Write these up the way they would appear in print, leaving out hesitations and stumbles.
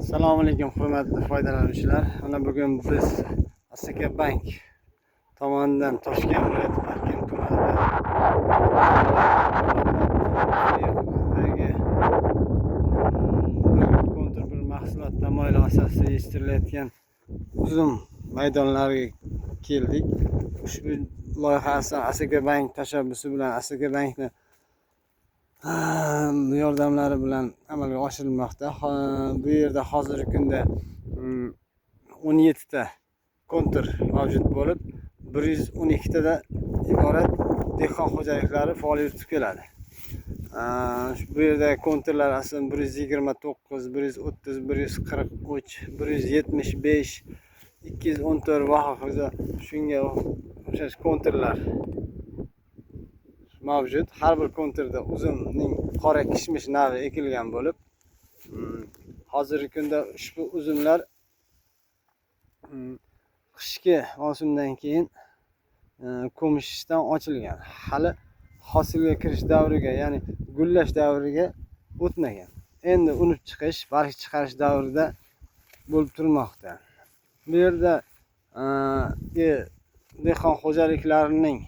Assalomu alaykum hurmatli foydalanuvchilar. Mana bugun biz Asaka Bank tomonidan Toshkent viloyati Parkent tumanidagi bir mahsulot tamoyili asosida yetishtirilayotgan uzum maydonlariga keldik. Ushbu loyiha Asaka Bank tashabbusi bilan Asaka Bankni yordamlari bilan amalga oshirilmoqda. Bu yerda hozirgi kunda 17 ta kontur mavjud bo'lib, 112 tadan iborat dehqon xo'jaliklari faoliyat yuritib keladi. Bu yerda konturlar aslida 129, 130, 143, 175, 214 va hokazo shunga o'xshash konturlar mavjud. Har bir konturda uzumning qora kishmish navi ekilgan bo'lib, hozirgi kunda ushbu uzumlar qishki mavsumdan keyin ko'mishishdan ochilgan. Hali hosilga kirish davriga, ya'ni gullash davriga o'tmagan. Endi unib chiqish, barg chiqarish davrida bo'lib turmoqda. Bu yerda dehqon xo'jaliklarining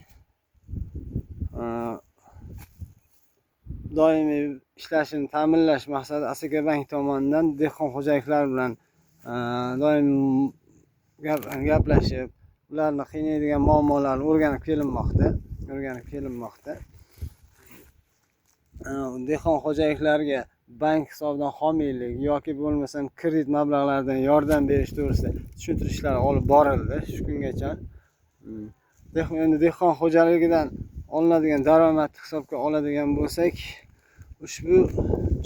doimiy ishlashini ta'minlash maqsadida Asaka Bank tomonidan dehqon xo'jaliklari bilan doim gaplashib, ularni qiynaydigan muammolarni o'rganib kelinmoqda. Dehqon xo'jaliklariga bank hisobidan homiylik yoki bo'lmasam kredit mablag'laridan yordam berish to'g'risida tushuntirishlar olib borildi shu kungacha. Endi dehqon xo'jaligidan olinadigan daromad hisobga oladigan bo'lsak, ushbu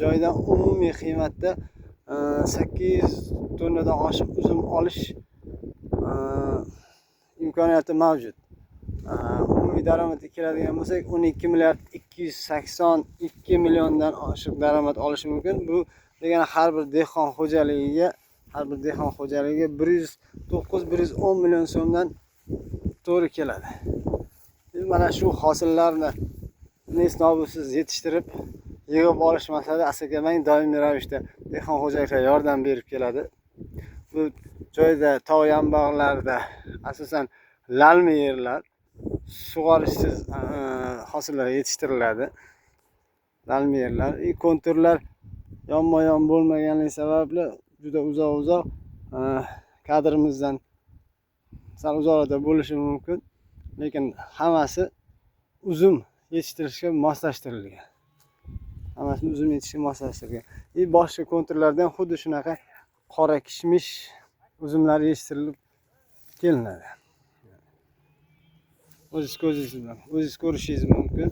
joydan umumiy qiymatda 8 tonnadan oshiq uzum olish imkoniyati mavjud. Umumiy daromadga keladigan bo'lsak, 12 milliard 282 milliondan oshiq daromad olish mumkin. Bu degani har bir dehqon xo'jaligiga 109-110 million so'mdan to'g'ri keladi. Mana shu hosillarni nesnobsiz yetishtirib, yig'ib olish maqsadida Asaka Bank doimiy ravishda dehqon xo'jaliklarga yordam berib keladi. Bu joyda tog' yambog'larida asosan lalmi yerlar, sug'orishsiz hosillar yetishtiriladi. Lalmi yerlar, konturlar yonma-yon bo'lmaganligi sababli juda uzoq kadrimizdan sal uzoqda bo'lishi mumkin, lekin hammasi uzum yetishtirishga moslashtirilgan. Boshqa konturlardan xuddi shunaqa qora kishmish uzumlar yetishtirilib kelinadi. O'zingiz ko'rishingiz mumkin.